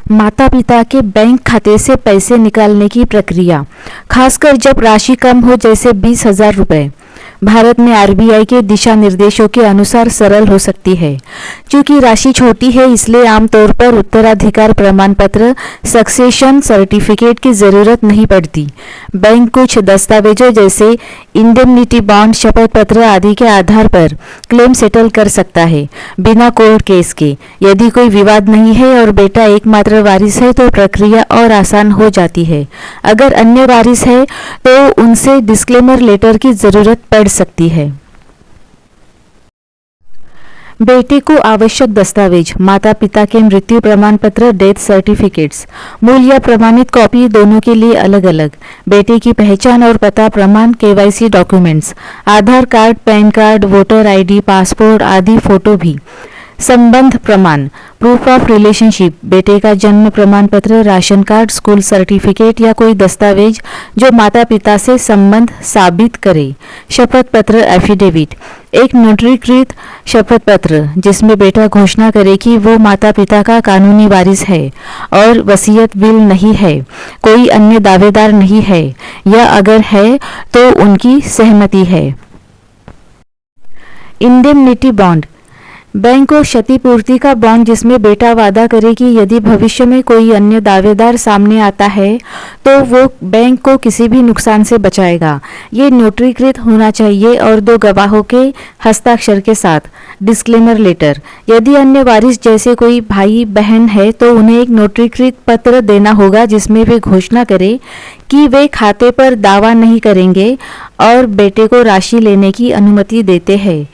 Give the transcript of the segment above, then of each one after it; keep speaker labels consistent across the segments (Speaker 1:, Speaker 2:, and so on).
Speaker 1: माता पिता के बैंक खाते से पैसे निकालने की प्रक्रिया, खासकर जब राशि कम हो जैसे 20,000 रुपये, भारत में आरबीआई के दिशा निर्देशों के अनुसार सरल हो सकती है। क्योंकि राशि छोटी है इसलिए आमतौर पर उत्तराधिकार प्रमाण पत्र सक्सेशन सर्टिफिकेट की ज़रूरत नहीं पड़ती। बैंक कुछ दस्तावेजों जैसे इंडेमनिटी बॉन्ड, शपथ पत्र आदि के आधार पर क्लेम सेटल कर सकता है बिना कोर्ट केस के। यदि कोई विवाद नहीं है और बेटा एकमात्र वारिस है तो प्रक्रिया और आसान हो जाती है। अगर अन्य वारिस है तो उनसे डिस्क्लेमर लेटर की ज़रूरत पड़ सकती है। बेटे को आवश्यक दस्तावेज, माता पिता के मृत्यु प्रमाण पत्र, डेथ सर्टिफिकेट्स, मूल या प्रमाणित कॉपी दोनों के लिए अलग अलग, बेटे की पहचान और पता प्रमाण, KYC documents, Aadhaar card, PAN card, voter ID, passport आदि, फोटो भी, संबंध प्रमाण, प्रूफ ऑफ रिलेशनशिप, बेटे का जन्म प्रमाण पत्र, राशन कार्ड, स्कूल सर्टिफिकेट या कोई दस्तावेज जो माता पिता से संबंध साबित करे, शपथ पत्र, एफिडेविट, एक नोटरीकृत शपथ पत्र जिसमें बेटा घोषणा करे कि वो माता पिता का कानूनी वारिस है और वसीयत विल नहीं है, कोई अन्य दावेदार नहीं है या अगर है तो उनकी सहमति है। इंडेमनिटी बॉन्ड, बैंक को क्षतिपूर्ति का बॉन्ड जिसमें बेटा वादा करे कि यदि भविष्य में कोई अन्य दावेदार सामने आता है तो वो बैंक को किसी भी नुकसान से बचाएगा। ये नोटरीकृत होना चाहिए और 2 गवाहों के हस्ताक्षर के साथ। डिस्क्लेमर लेटर, यदि अन्य वारिस जैसे कोई भाई बहन है तो उन्हें एक नोटरीकृत पत्र देना होगा जिसमें वे घोषणा करें कि वे खाते पर दावा नहीं करेंगे और बेटे को राशि लेने की अनुमति देते हैं।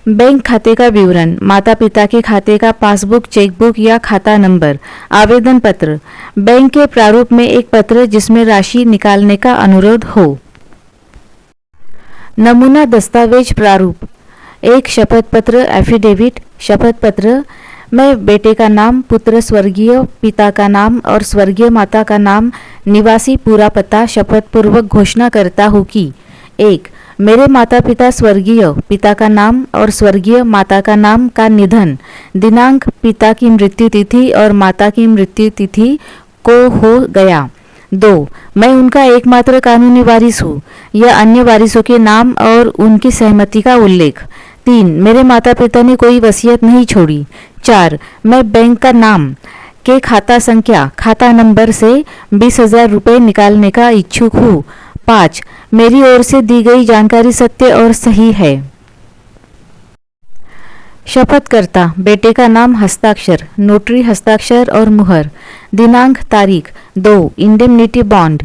Speaker 1: बैंक खाते का विवरण, माता पिता के खाते का पासबुक, चेकबुक या खाता नंबर, आवेदन पत्र, बैंक के प्रारूप में एक पत्र जिसमें राशि निकालने का अनुरोध हो। नमूना दस्तावेज प्रारूप, एक शपथ पत्र, एफिडेविट, शपथ पत्र में बेटे का नाम, पुत्र स्वर्गीय पिता का नाम और स्वर्गीय माता का नाम, निवासी पूरा पता, शपथ पूर्वक घोषणा करता हूँ कि 1. मेरे माता पिता स्वर्गीय पिता का नाम और स्वर्गीय माता का नाम का निधन दिनांक, पिता की मृत्यु तिथि और माता की मृत्यु तिथि को हो गया। 2. मैं उनका एकमात्र कानूनी वारिस हूँ या अन्य वारिसों के नाम और उनकी सहमति का उल्लेख। 3. मेरे माता पिता ने कोई वसीयत नहीं छोड़ी। 4. मैं बैंक का नाम के खाता संख्या, खाता नंबर से 20,000 रुपये निकालने का इच्छुक हूँ। 5. मेरी ओर से दी गई जानकारी सत्य और सही है। शपथकर्ता, बेटे का नाम, हस्ताक्षर, नोटरी हस्ताक्षर और मुहर, दिनांक, तारीख। 2. इंडेमनिटी बॉन्ड,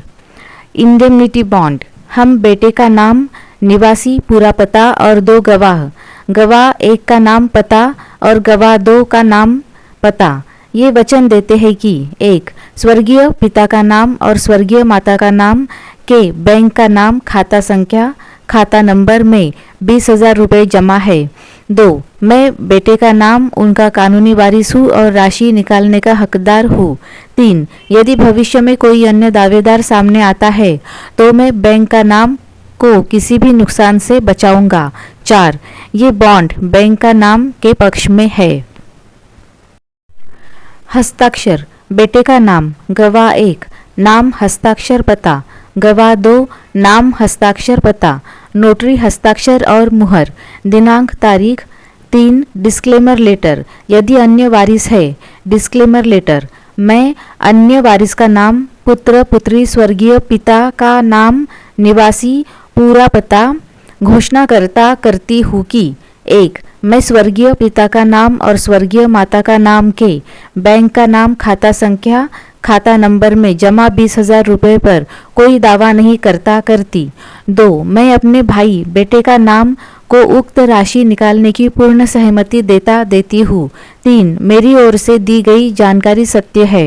Speaker 1: इंडेमनिटी बॉन्ड, हम बेटे का नाम, निवासी पूरा पता और 2 गवाह, गवाह 1 का नाम, पता और गवाह 2 का नाम, पता, ये वचन देते हैं कि 1. स्वर्गीय पिता का नाम और स्वर्गीय माता का नाम के बैंक का नाम, खाता संख्या, खाता नंबर में 20,000 रुपये जमा है। 2. मैं बेटे का नाम, उनका कानूनी वारिस हूँ और राशि निकालने का हकदार हूँ। 3. यदि भविष्य में कोई अन्य दावेदार सामने आता है तो मैं बैंक का नाम को किसी भी नुकसान से बचाऊंगा। 4. ये बॉन्ड बैंक का नाम के पक्ष में है। हस्ताक्षर, बेटे का नाम, गवाह 1, नाम, हस्ताक्षर, पता, गवाह 2, नाम, हस्ताक्षर, पता, नोटरी हस्ताक्षर और मुहर, दिनांक, तारीख। 3. डिस्क्लेमर लेटर, यदि अन्य वारिस है। डिस्क्लेमर लेटर, मैं अन्य वारिस का नाम, पुत्र पुत्री स्वर्गीय पिता का नाम, निवासी पूरा पता घोषणा करती हूँ कि 1. मैं स्वर्गीय पिता का नाम और स्वर्गीय माता का नाम के बैंक का नाम, खाता संख्या, खाता नंबर में जमा 20,000 रुपये पर कोई दावा नहीं करती। 2. मैं अपने भाई बेटे का नाम को उक्त राशि निकालने की पूर्ण सहमति देती हूँ। 3. मेरी ओर से दी गई जानकारी सत्य है।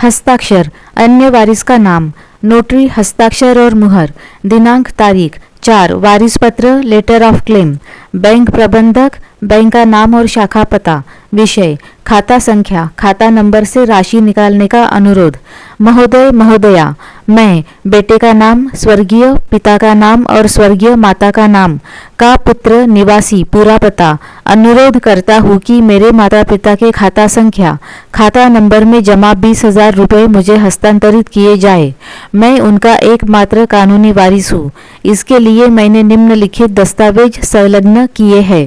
Speaker 1: हस्ताक्षर, अन्य वारिस का नाम, नोटरी हस्ताक्षर और मुहर, दिनांक, तारीख। 4. वारिस पत्र, लेटर ऑफ क्लेम, बैंक प्रबंधक, बैंक का नाम और शाखा पता, विषय, खाता संख्या, खाता नंबर से राशि निकालने का अनुरोध, महोदय महोदया, मैं बेटे का नाम, स्वर्गीय पिता का नाम और स्वर्गीय माता का नाम का पुत्र, निवासी, पूरा पता अनुरोध करता हूँ कि मेरे माता पिता के खाता संख्या, खाता नंबर में जमा 20,000 रुपये मुझे हस्तांतरित किए जाए। मैं उनका एकमात्र कानूनी वारिस हूँ। इसके लिए मैंने निम्नलिखित दस्तावेज संलग्न किए हैं।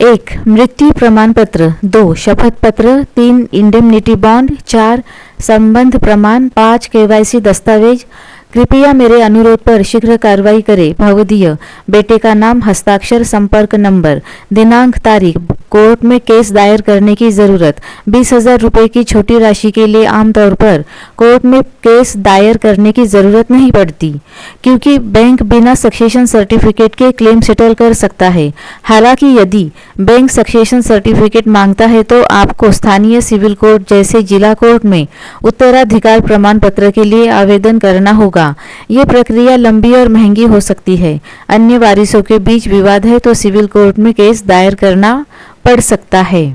Speaker 1: 1. मृत्यु प्रमाण पत्र। 2. शपथ पत्र। 3. Indemnity bond. 4. संबंध प्रमाण। 5. केवाईसी दस्तावेज। कृपया मेरे अनुरोध पर शीघ्र कार्रवाई करें। भवदीय बेटे का नाम, हस्ताक्षर, संपर्क नंबर, दिनांक, तारीख। कोर्ट में केस दायर करने की ज़रूरत। 20,000 रुपये की छोटी राशि के लिए आमतौर पर कोर्ट में केस दायर करने की ज़रूरत नहीं पड़ती, क्योंकि बैंक बिना सक्सेशन सर्टिफिकेट के क्लेम सेटल कर सकता है। हालांकि यदि बैंक सक्सेशन सर्टिफिकेट मांगता है तो आपको स्थानीय सिविल कोर्ट जैसे जिला कोर्ट में उत्तराधिकार प्रमाण पत्र के लिए आवेदन करना होगा। ये प्रक्रिया लंबी और महंगी हो सकती है। अन्य वारिसों के बीच विवाद है तो सिविल कोर्ट में केस दायर करना पड़ सकता है।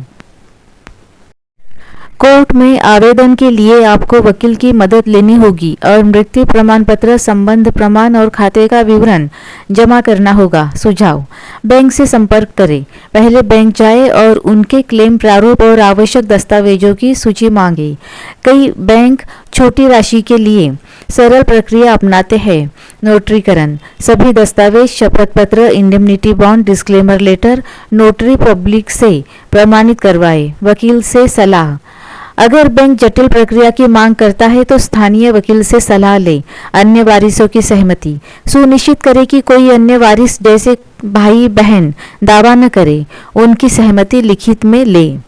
Speaker 1: कोर्ट में आवेदन के लिए आपको वकील की मदद लेनी होगी और मृत्यु प्रमाण पत्र, संबंध प्रमाण और खाते का विवरण जमा करना होगा। सुझाव: बैंक से संपर्क करें। पहले बैंक जाए और उनके क्लेम प्रारूप और आवश्यक दस्तावेजों की सूची मांगे। कई बैंक छोटी राशि के लिए सरल प्रक्रिया अपनाते हैं। नोटरीकरण: सभी दस्तावेज, शपथ पत्र, indemnity bond, disclaimer letter notary public से प्रमाणित करवाएं। वकील से सलाह: अगर बैंक जटिल प्रक्रिया की मांग करता है तो स्थानीय वकील से सलाह लें। अन्य वारिसों की सहमति: सुनिश्चित करें कि कोई अन्य वारिस जैसे भाई बहन दावा न करे। उनकी सहमति लिखित में लें।